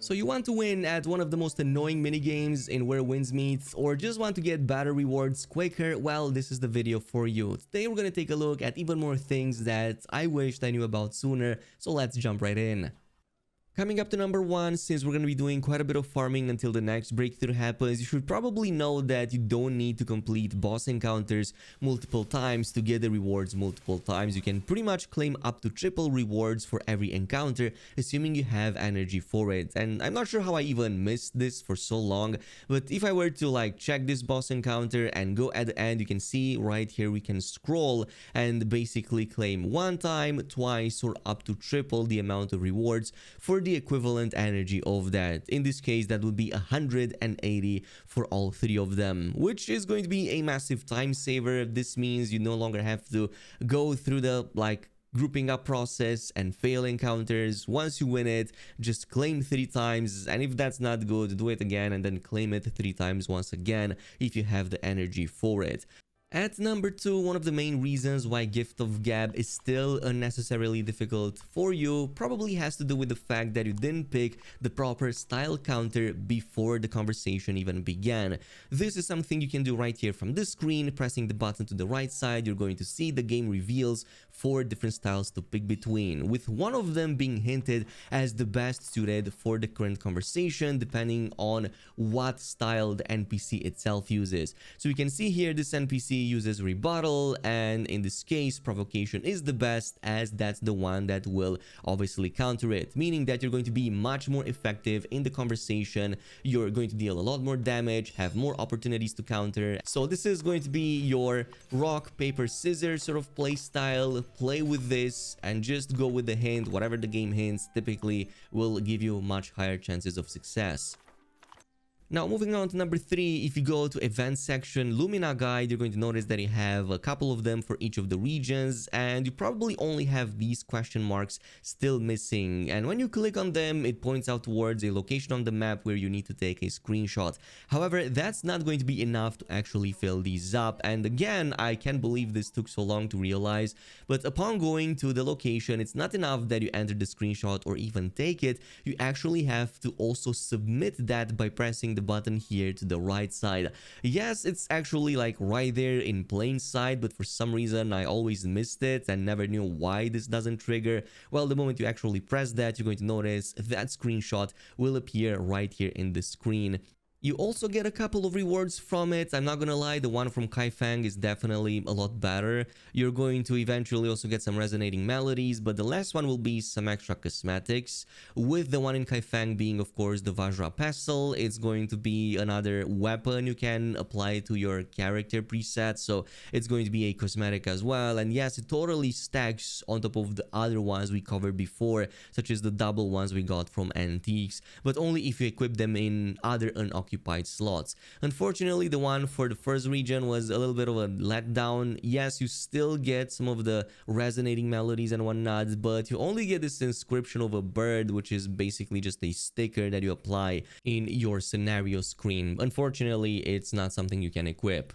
So you want to win at one of the most annoying minigames in Where Winds Meet, or just want to get better rewards quicker? Well, this is the video for you. Today we're gonna take a look at even more things that I wished I knew about sooner, so let's jump right in. Coming up to number 1, since we're going to be doing quite a bit of farming until the next breakthrough happens, you should probably know that you don't need to complete boss encounters multiple times to get the rewards multiple times. You can pretty much claim up to triple rewards for every encounter, assuming you have energy for it. And I'm not sure how I even missed this for so long, but if I were to check this boss encounter and go at the end, you can see right here we can scroll and basically claim 1 time, twice, or up to triple the amount of rewards for the equivalent energy of that. In this case, that would be 180 for all 3 of them, which is going to be a massive time saver. This means you no longer have to go through the grouping up process and fail encounters. Once you win it, just claim 3 times, and if that's not good, do it again and then claim it 3 times once again if you have the energy for it. At number 2, one of the main reasons why Gift of Gab is still unnecessarily difficult for you probably has to do with the fact that you didn't pick the proper style counter before the conversation even began. This is something you can do right here from this screen. Pressing the button to the right side, you're going to see the game reveals 4 different styles to pick between, with one of them being hinted as the best suited for the current conversation depending on what style the NPC itself uses. So you can see here this NPC uses rebuttal, and in this case provocation is the best, as that's the one that will obviously counter it, meaning that you're going to be much more effective in the conversation. You're going to deal a lot more damage, have more opportunities to counter. So this is going to be your rock paper scissors sort of play style. Play with this and just go with the hint. Whatever the game hints typically will give you much higher chances of success. Now, moving on to number 3, if you go to event section, Lumina guide, you're going to notice that you have a couple of them for each of the regions, and you probably only have these question marks still missing. And when you click on them, it points out towards a location on the map where you need to take a screenshot. However, that's not going to be enough to actually fill these up. And again, I can't believe this took so long to realize, but upon going to the location, it's not enough that you enter the screenshot or even take it. You actually have to also submit that by pressing the button here to the right side. Yes, it's actually right there in plain sight, but for some reason I always missed it and never knew why this doesn't trigger. Well, the moment you actually press that, you're going to notice that screenshot will appear right here in the screen. You also get a couple of rewards from it. I'm not gonna lie, the one from Kaifeng is definitely a lot better. You're going to eventually also get some resonating melodies, but the last one will be some extra cosmetics, with the one in Kaifeng being, of course, the Vajra Pestle. It's going to be another weapon you can apply to your character preset, so it's going to be a cosmetic as well. And yes, it totally stacks on top of the other ones we covered before, such as the double ones we got from Antiques, but only if you equip them in other unoccupied slots. Unfortunately, the one for the first region was a little bit of a letdown. Yes, you still get some of the resonating melodies and whatnot, but you only get this inscription of a bird, which is basically just a sticker that you apply in your scenario screen. Unfortunately, it's not something you can equip.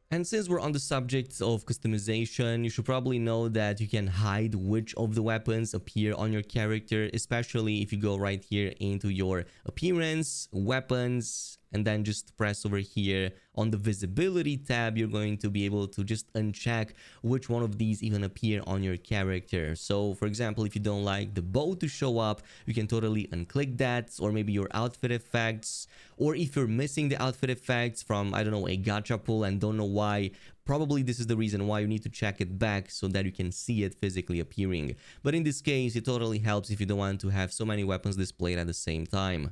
And since we're on the subject of customization, you should probably know that you can hide which of the weapons appear on your character, especially if you go right here into your appearance, weapons, and then just press over here on the visibility tab. You're going to be able to just uncheck which one of these even appear on your character. So for example, if you don't like the bow to show up, you can totally unclick that, or maybe your outfit effects, or if you're missing the outfit effects from, I don't know, a gacha pull and don't know why, probably this is the reason why you need to check it back so that you can see it physically appearing. But in this case, it totally helps if you don't want to have so many weapons displayed at the same time.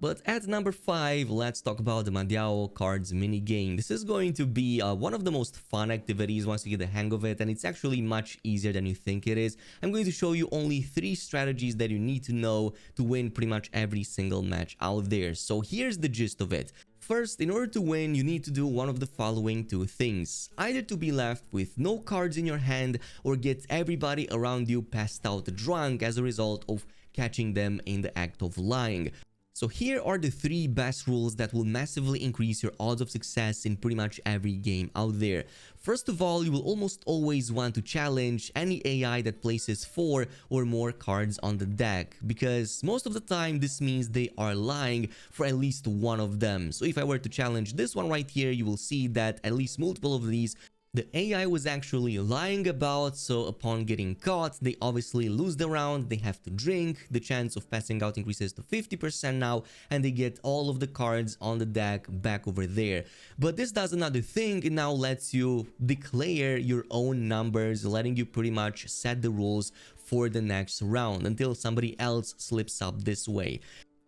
But at number 5, let's talk about the Madiao cards minigame. This is going to be one of the most fun activities once you get the hang of it, and it's actually much easier than you think it is. I'm going to show you only 3 strategies that you need to know to win pretty much every single match out there. So here's the gist of it. First, in order to win, you need to do one of the following 2 things. Either to be left with no cards in your hand, or get everybody around you passed out drunk as a result of catching them in the act of lying. So here are the 3 best rules that will massively increase your odds of success in pretty much every game out there. First of all, you will almost always want to challenge any AI that places 4 or more cards on the deck, because most of the time this means they are lying for at least one of them. So if I were to challenge this one right here, you will see that at least multiple of these the AI was actually lying about, so upon getting caught, they obviously lose the round, they have to drink, the chance of passing out increases to 50% now, and they get all of the cards on the deck back over there. But this does another thing, it now lets you declare your own numbers, letting you pretty much set the rules for the next round until somebody else slips up this way.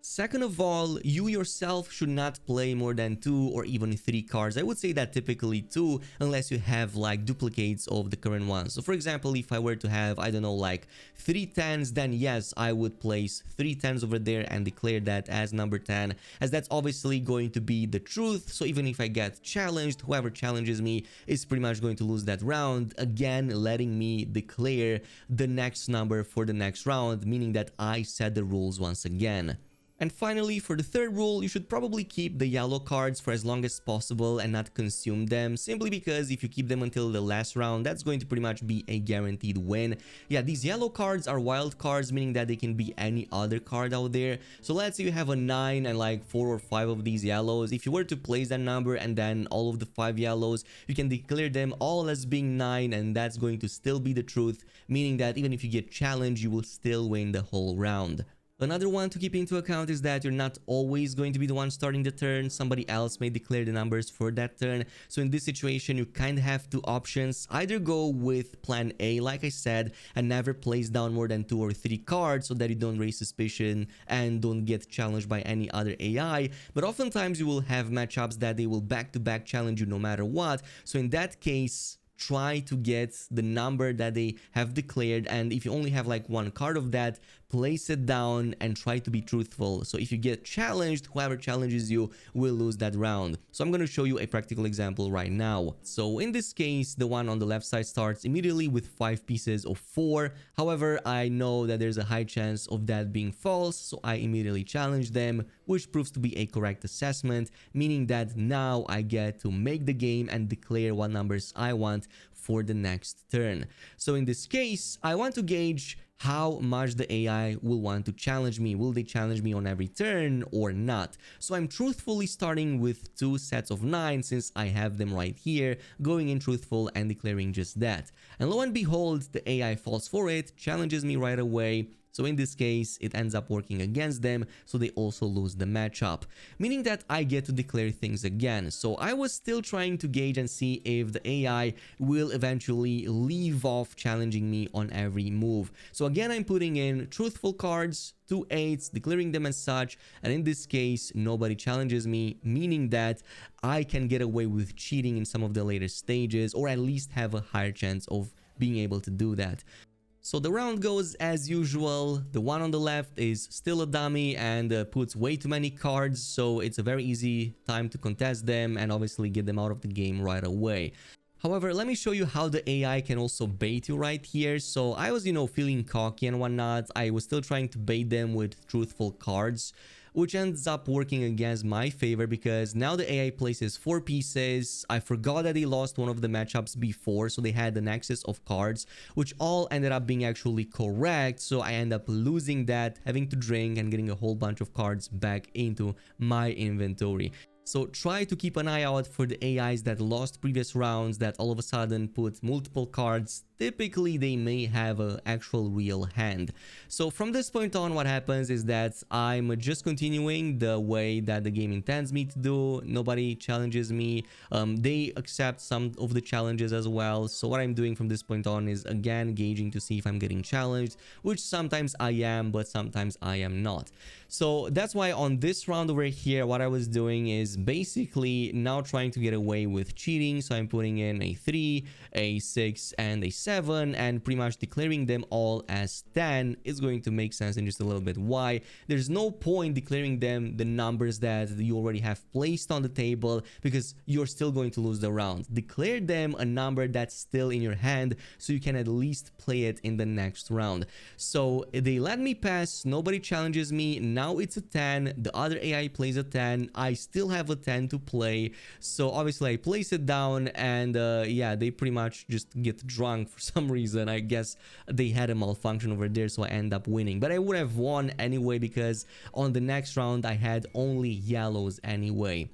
Second of all, you yourself should not play more than 2 or even 3 cards. I would say that typically 2, unless you have like duplicates of the current ones. So for example, if I were to have, I don't know, like 3 10s, then yes, I would place 3 10s over there and declare that as number 10, as that's obviously going to be the truth. So even if I get challenged, whoever challenges me is pretty much going to lose that round, again letting me declare the next number for the next round, meaning that I set the rules once again. And finally, for the third rule, you should probably keep the yellow cards for as long as possible and not consume them, simply because if you keep them until the last round, that's going to pretty much be a guaranteed win. Yeah, these yellow cards are wild cards, meaning that they can be any other card out there. So let's say you have a 9 and like 4 or 5 of these yellows. If you were to place that number and then all of the 5 yellows, you can declare them all as being 9, and that's going to still be the truth, meaning that even if you get challenged, you will still win the whole round. Another one to keep into account is that you're not always going to be the one starting the turn. Somebody else may declare the numbers for that turn. So in this situation, you kind of have 2 options. Either go with plan A, like I said, and never place down more than 2 or 3 cards so that you don't raise suspicion and don't get challenged by any other AI. But oftentimes you will have matchups that they will back-to-back challenge you no matter what. So in that case, try to get the number that they have declared, and if you only have like 1 card of that, place it down and try to be truthful. So if you get challenged, whoever challenges you will lose that round. So I'm going to show you a practical example right now. So in this case, the one on the left side starts immediately with 5 pieces of 4. However, I know that there's a high chance of that being false, so I immediately challenge them, which proves to be a correct assessment, meaning that now I get to make the game and declare what numbers I want for the next turn. So in this case, I want to gauge how much the AI will want to challenge me. Will they challenge me on every turn or not? So I'm truthfully starting with 2 sets of 9 since I have them right here, going in truthful and declaring just that. And lo and behold, the AI falls for it, challenges me right away. So in this case, it ends up working against them, so they also lose the matchup, meaning that I get to declare things again. So I was still trying to gauge and see if the AI will eventually leave off challenging me on every move. So again, I'm putting in truthful cards, 2 8s, declaring them as such, and in this case, nobody challenges me, meaning that I can get away with cheating in some of the later stages, or at least have a higher chance of being able to do that. So the round goes as usual. The one on the left is still a dummy and puts way too many cards, so it's a very easy time to contest them and obviously get them out of the game right away. However, let me show you how the AI can also bait you right here. So I was, feeling cocky and whatnot. I was still trying to bait them with truthful cards, which ends up working against my favor because now the AI places 4 pieces. I forgot that they lost one of the matchups before, so they had an excess of cards, which all ended up being actually correct. So I end up losing that, having to drink and getting a whole bunch of cards back into my inventory. So try to keep an eye out for the AIs that lost previous rounds that all of a sudden put multiple cards. Typically, they may have an actual real hand. So from this point on, what happens is that I'm just continuing the way that the game intends me to do. Nobody challenges me. They accept some of the challenges as well. So what I'm doing from this point on is again gauging to see if I'm getting challenged, which sometimes I am, but sometimes I am not. So that's why on this round over here, what I was doing is basically now trying to get away with cheating. So I'm putting in a 3, a 6, and a 7. 7 and pretty much declaring them all as 10 is going to make sense in just a little bit. Why? There's no point declaring them the numbers that you already have placed on the table, because you're still going to lose the round. Declare them a number that's still in your hand so you can at least play it in the next round. So they let me pass, nobody challenges me. Now it's a 10, the other AI plays a 10, I still have a 10 to play. So obviously I place it down, and yeah, they pretty much just get drunk for some reason. I guess they had a malfunction over there, so I end up winning. But I would have won anyway, because on the next round I had only yellows anyway.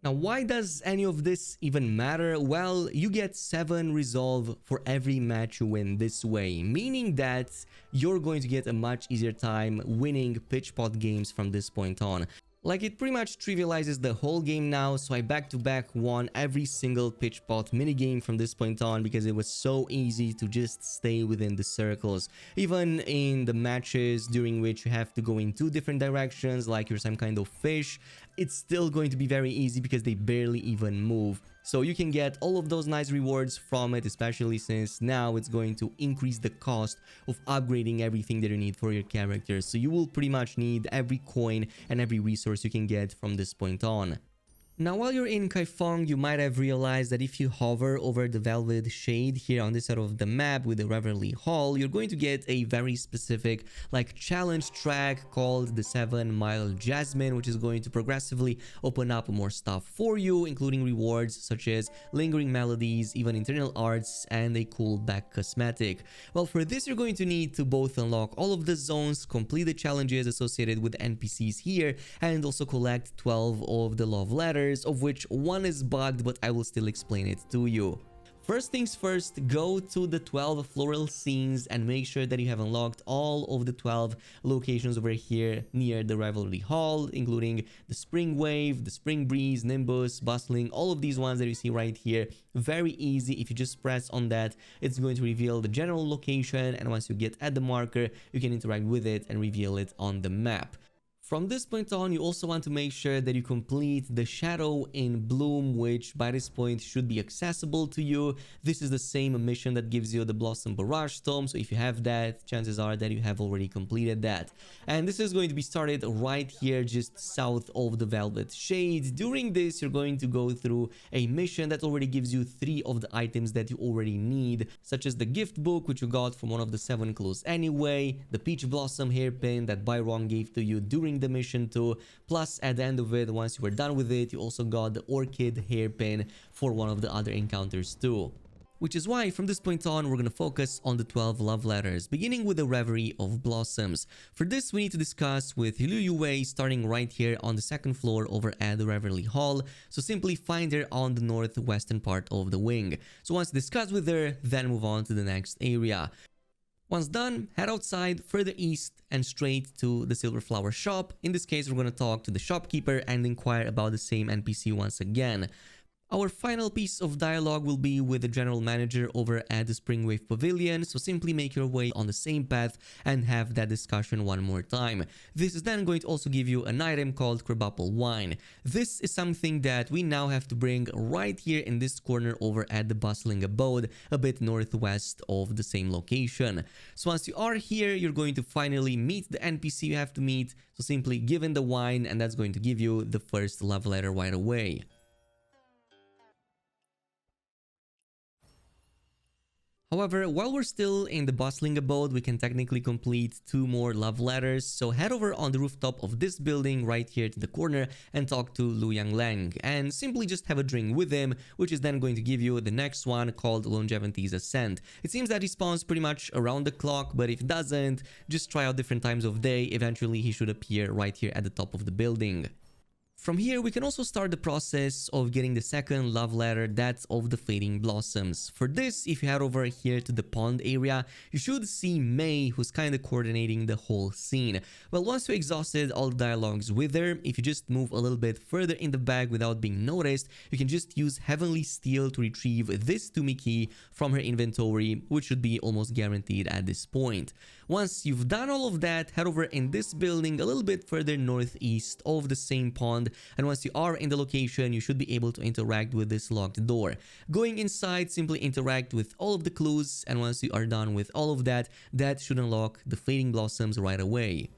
Now, why does any of this even matter? Well, you get 7 resolve for every match you win this way, meaning that you're going to get a much easier time winning pitch pot games from this point on. Like, it pretty much trivializes the whole game now, so I back-to-back won every single pitch pot minigame from this point on, because it was so easy to just stay within the circles. Even in the matches during which you have to go in 2 different directions, like you're some kind of fish, it's still going to be very easy because they barely even move. So you can get all of those nice rewards from it, especially since now it's going to increase the cost of upgrading everything that you need for your character. So you will pretty much need every coin and every resource you can get from this point on. Now, while you're in Kaifeng, you might have realized that if you hover over the velvet shade here on this side of the map with the Revelry Hall, you're going to get a very specific challenge track called the 7 Mile Jasmine, which is going to progressively open up more stuff for you, including rewards such as lingering melodies, even internal arts, and a cool back cosmetic. Well, for this you're going to need to both unlock all of the zones, complete the challenges associated with NPCs here, and also collect 12 of the love letters, of which one is bugged, but I will still explain it to you. First things first, go to the 12 floral scenes and make sure that you have unlocked all of the 12 locations over here near the Revelry Hall, including the Spring Wave, the Spring Breeze, Nimbus, Bustling, all of these ones that you see right here. Very easy. If you just press on that, it's going to reveal the general location, and once you get at the marker, you can interact with it and reveal it on the map. From this point on, you also want to make sure that you complete the Shadow in Bloom, which by this point should be accessible to you. This is the same mission that gives you the Blossom Barrage Tome, so if you have that, chances are that you have already completed that. And this is going to be started right here, just south of the Velvet Shade. During this, you're going to go through a mission that already gives you 3 of the items that you already need, such as the gift book, which you got from one of the 7 clues anyway, the Peach Blossom hairpin that Rong gave to you during the mission too, plus at the end of it, once you were done with it, you also got the Orchid hairpin for one of the other encounters too. Which is why from this point on, we're going to focus on the 12 love letters, beginning with the Reverie of Blossoms. For this, we need to discuss with Yue, starting right here on the 2nd floor over at the Reverie Hall. So simply find her on the northwestern part of the wing. So once discussed with her, then move on to the next area. Once done, head outside, further east, and straight to the Silver Flower shop. In this case, we're going to talk to the shopkeeper and inquire about the same NPC once again. Our final piece of dialogue will be with the general manager over at the Springwave Pavilion, so simply make your way on the same path and have that discussion one more time. This is then going to also give you an item called Crabapple Wine. This is something that we now have to bring right here in this corner over at the Bustling Abode, a bit northwest of the same location. So once you are here, you're going to finally meet the NPC you have to meet, so simply give in the wine, and that's going to give you the first love letter right away. However, while we're still in the Bustling Abode, we can technically complete 2 more love letters, so head over on the rooftop of this building right here to the corner and talk to Lu Yangleng, and simply just have a drink with him, which is then going to give you the next one called Longevity's Ascent. It seems that he spawns pretty much around the clock, but if it doesn't, just try out different times of day. Eventually he should appear right here at the top of the building. From here, we can also start the process of getting the second love letter, that's of the Fading Blossoms. For this, if you head over here to the pond area, you should see May, who's kind of coordinating the whole scene. Well, once you exhausted all the dialogues with her, if you just move a little bit further in the bag without being noticed, you can just use Heavenly Steel to retrieve this Tumi key from her inventory, which should be almost guaranteed at this point. Once you've done all of that, head over in this building a little bit further northeast of the same pond, and once you are in the location, you should be able to interact with this locked door. Going inside, simply interact with all of the clues, and once you are done with all of that, that should unlock the fading blossoms right away.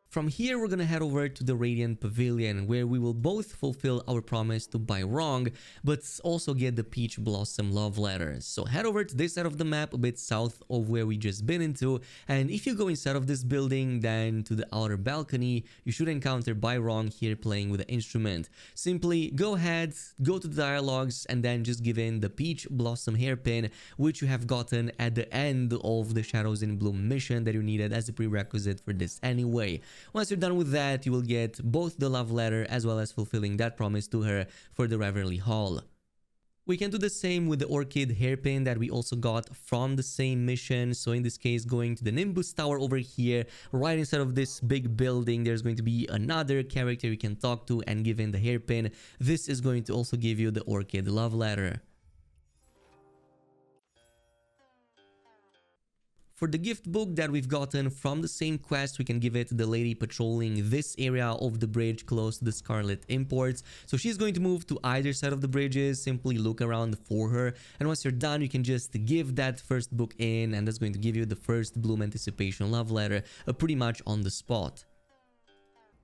From here, we're gonna head over to the Radiant Pavilion, where we will both fulfill our promise to buy Rong, but also get the Peach Blossom love letters. So head over to this side of the map, a bit south of where we just been into, and if you go inside of this building, then to the outer balcony, you should encounter buy Rong here playing with the instrument. Simply go ahead, go to the dialogues, and then just give in the Peach Blossom hairpin, which you have gotten at the end of the Shadows in Bloom mission that you needed as a prerequisite for this anyway. Once you're done with that, you will get both the love letter as well as fulfilling that promise to her for the Revelry haul. We can do the same with the Orchid hairpin that we also got from the same mission. So in this case, going to the Nimbus Tower over here, right inside of this big building, there's going to be another character you can talk to and give in the hairpin. This is going to also give you the Orchid love letter. For the gift book that we've gotten from the same quest, we can give it to the lady patrolling this area of the bridge close to the Scarlet imports. So she's going to move to either side of the bridges, simply look around for her. And once you're done, you can just give that first book in, and that's going to give you the first Bloom Anticipation love letter pretty much on the spot.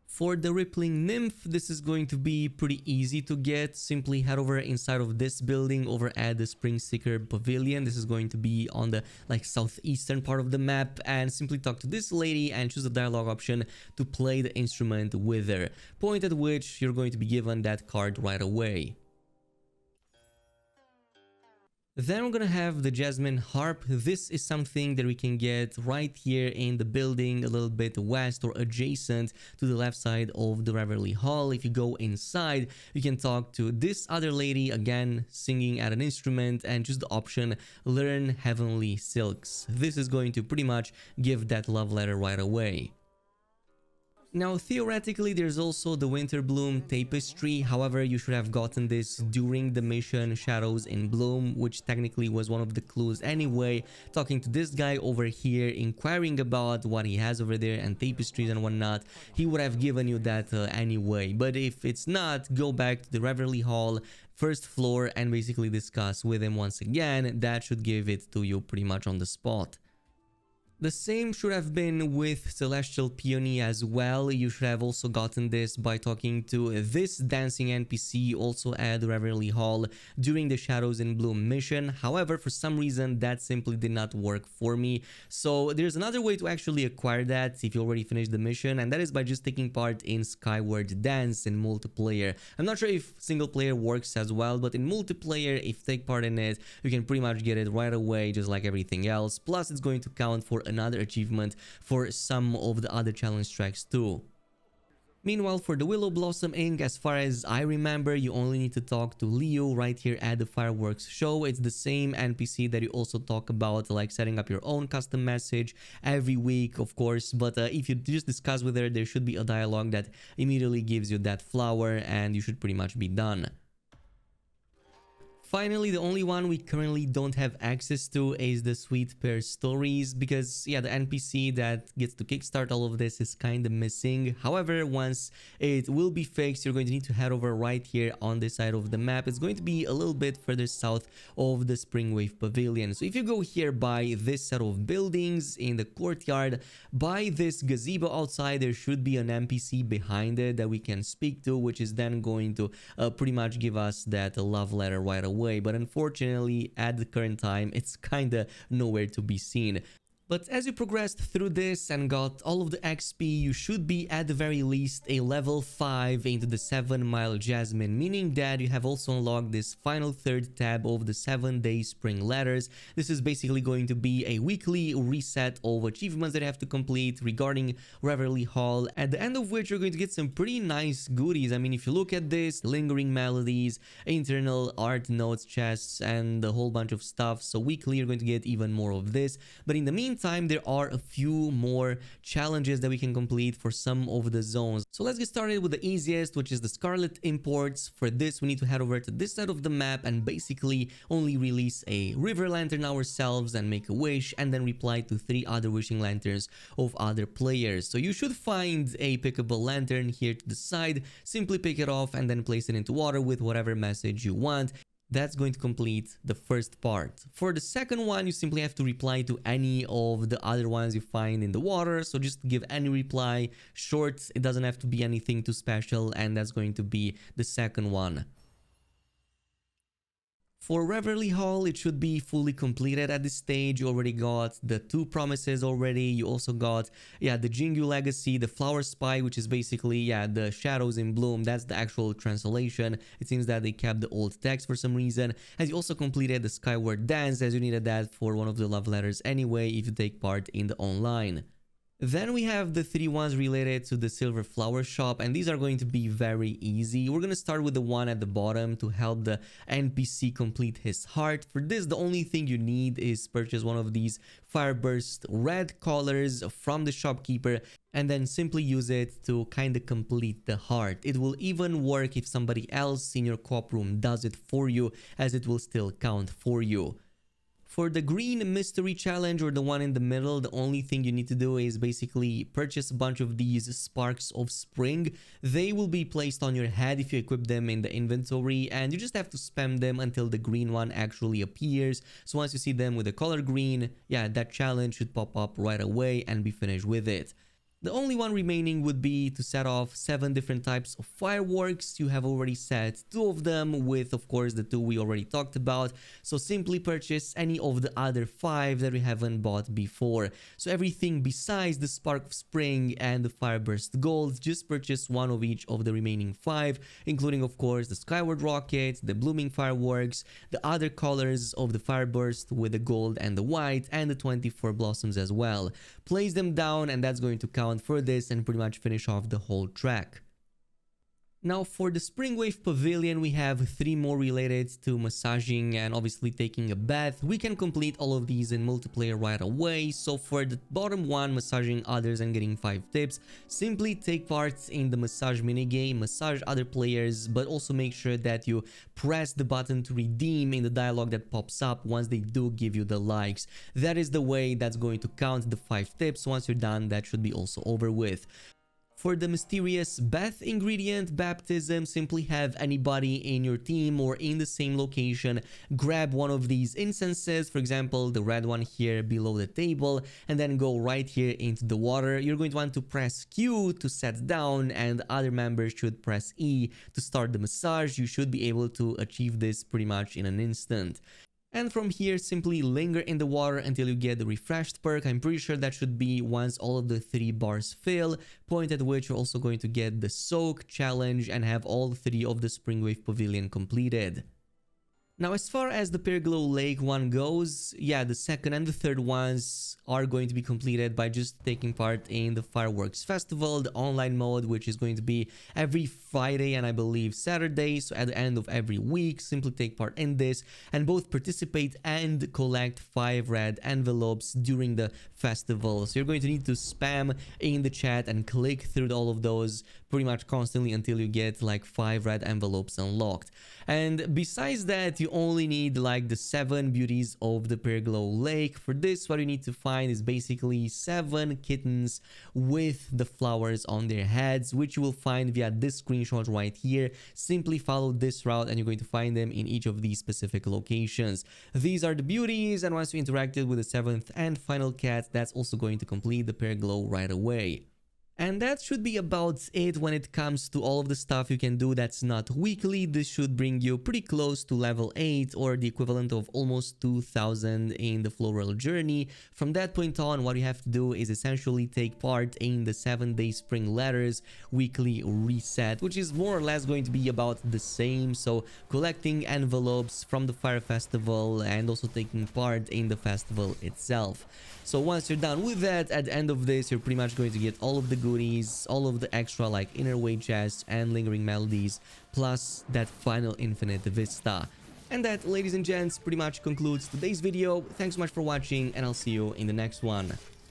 For the Rippling Nymph, this is going to be pretty easy to get. Simply head over inside of this building over at the Springwave Pavilion. This is going to be on the southeastern part of the map, and simply talk to this lady and choose the dialogue option to play the instrument with her. Point at which you're going to be given that card right away. Then we're gonna have the Jasmine Harp. This is something that we can get right here in the building a little bit west or adjacent to the left side of the Reverie Hall. If you go inside, you can talk to this other lady, again singing at an instrument, and choose the option Learn Heavenly Silks. This is going to pretty much give that love letter right away. Now, theoretically, there's also the Winterbloom Tapestry. However, you should have gotten this during the mission Shadows in Bloom, which technically was one of the clues anyway. Talking to this guy over here, inquiring about what he has over there and tapestries and whatnot, he would have given you that anyway. But if it's not, go back to the Revelry Hall, first floor, and basically discuss with him once again. That should give it to you pretty much on the spot. The same should have been with Celestial Peony as well. You should have also gotten this by talking to this dancing NPC also at Reverie Hall during the Shadows in Bloom mission. However, for some reason that simply did not work for me. So there's another way to actually acquire that if you already finished the mission, and that is by just taking part in Skyward Dance in multiplayer. I'm not sure if single player works as well, but in multiplayer, if you take part in it, you can pretty much get it right away, just like everything else. Plus, it's going to count for another achievement for some of the other challenge tracks too. Meanwhile, for the Willow Blossom Ink, as far as I remember, you only need to talk to Leo right here at the fireworks show. It's the same NPC that you also talk about, like setting up your own custom message every week, of course. But if you just discuss with her, there should be a dialogue that immediately gives you that flower, and you should pretty much be done. Finally, the only one we currently don't have access to is the Sweet Pear stories, because yeah, the NPC that gets to kickstart all of this is kind of missing. However, once it will be fixed, you're going to need to head over right here on this side of the map. It's going to be a little bit further south of the Springwave Pavilion. So if you go here by this set of buildings in the courtyard, by this gazebo outside, there should be an NPC behind it that we can speak to, which is then going to pretty much give us that love letter right away. But unfortunately, at the current time, it's kinda nowhere to be seen. But as you progressed through this and got all of the XP, you should be at the very least a level 5 into the 7 Mile Jasmine, meaning that you have also unlocked this final third tab of the 7-day spring letters. This is basically going to be a weekly reset of achievements that you have to complete regarding Reverie Hall, at the end of which you're going to get some pretty nice goodies. I mean, if you look at this, lingering melodies, internal art notes chests, and a whole bunch of stuff. So weekly you're going to get even more of this. But in the meantime, meantime, there are a few more challenges that we can complete for some of the zones. So let's get started with the easiest, which is the Scarlet imports. For this, we need to head over to this side of the map and basically only release a river lantern ourselves and make a wish, and then reply to 3 other wishing lanterns of other players. So you should find a pickable lantern here to the side, simply pick it off and then place it into water with whatever message you want. That's going to complete the first part. For the second one, you simply have to reply to any of the other ones you find in the water. So just give any reply, short, it doesn't have to be anything too special, and that's going to be the second one. For Reverie Hall, it should be fully completed at this stage. You already got the 2 promises already. You also got, the Jieyu Legacy, the Flower Spy, which is basically, the shadows in bloom. That's the actual translation. It seems that they kept the old text for some reason. And you also completed the Skyward Dance, as you needed that for one of the love letters anyway if you take part in the online. Then we have the 3 ones related to the Silver Flower Shop, and these are going to be very easy. We're going to start with the one at the bottom to help the NPC complete his heart. For this, the only thing you need is purchase one of these Fireburst red colors from the shopkeeper and then simply use it to kind of complete the heart. It will even work if somebody else in your co-op room does it for you, as it will still count for you. For the green mystery challenge, or the one in the middle, the only thing you need to do is basically purchase a bunch of these sparks of spring. They will be placed on your head if you equip them in the inventory, and you just have to spam them until the green one actually appears. So once you see them with the color green, that challenge should pop up right away and be finished with it. The only one remaining would be to set off 7 different types of fireworks. You have already set 2 of them with, of course, the 2 we already talked about. So simply purchase any of the other 5 that we haven't bought before. So everything besides the Spark of Spring and the Fireburst Gold, just purchase 1 of each of the remaining 5, including, of course, the Skyward Rocket, the Blooming Fireworks, the other colors of the Fireburst with the gold and the white, and the 24 blossoms as well. Place them down, and that's going to count for this and pretty much finish off the whole track. Now for the Springwave Pavilion, we have 3 more related to massaging and obviously taking a bath. We can complete all of these in multiplayer right away. So for the bottom one, massaging others and getting 5 tips, simply take part in the massage minigame, massage other players, but also make sure that you press the button to redeem in the dialogue that pops up once they do give you the likes. That is the way that's going to count the 5 tips. Once you're done, that should be also over with. For the mysterious bath ingredient baptism, simply have anybody in your team or in the same location grab one of these incenses, for example the red one here below the table, and then go right here into the water. You're going to want to press Q to set down, and other members should press E to start the massage. You should be able to achieve this pretty much in an instant. And from here, simply linger in the water until you get the refreshed perk. I'm pretty sure that should be once all of the 3 bars fill, point at which you're also going to get the soak challenge and have all 3 of the Springwave Pavilion completed. Now, as far as the Pearglow Lake one goes, the second and the third ones are going to be completed by just taking part in the Fireworks Festival, the online mode, which is going to be every Friday and I believe Saturday. So at the end of every week, simply take part in this and both participate and collect 5 red envelopes during the festival. So you're going to need to spam in the chat and click through all of those pretty much constantly until you get like 5 red envelopes unlocked. And besides that, you only need like the 7 beauties of the Pearglow Lake. For this, what you need to find is basically 7 kittens with the flowers on their heads, which you will find via this screenshot right here. Simply follow this route and you're going to find them in each of these specific locations. These are the beauties, and once you interacted with the 7th and final cat, that's also going to complete the Pearglow right away. And that should be about it when it comes to all of the stuff you can do that's not weekly. This should bring you pretty close to level 8, or the equivalent of almost 2000 in the floral journey. From that point on, what you have to do is essentially take part in the 7-day spring letters weekly reset, which is more or less going to be about the same. So collecting envelopes from the Fire Festival and also taking part in the festival itself. So once you're done with that, at the end of this, you're pretty much going to get all of the goodies, all of the extra like inner way chests and lingering melodies, plus that final infinite vista. And that, ladies and gents, pretty much concludes today's video. Thanks so much for watching, and I'll see you in the next one.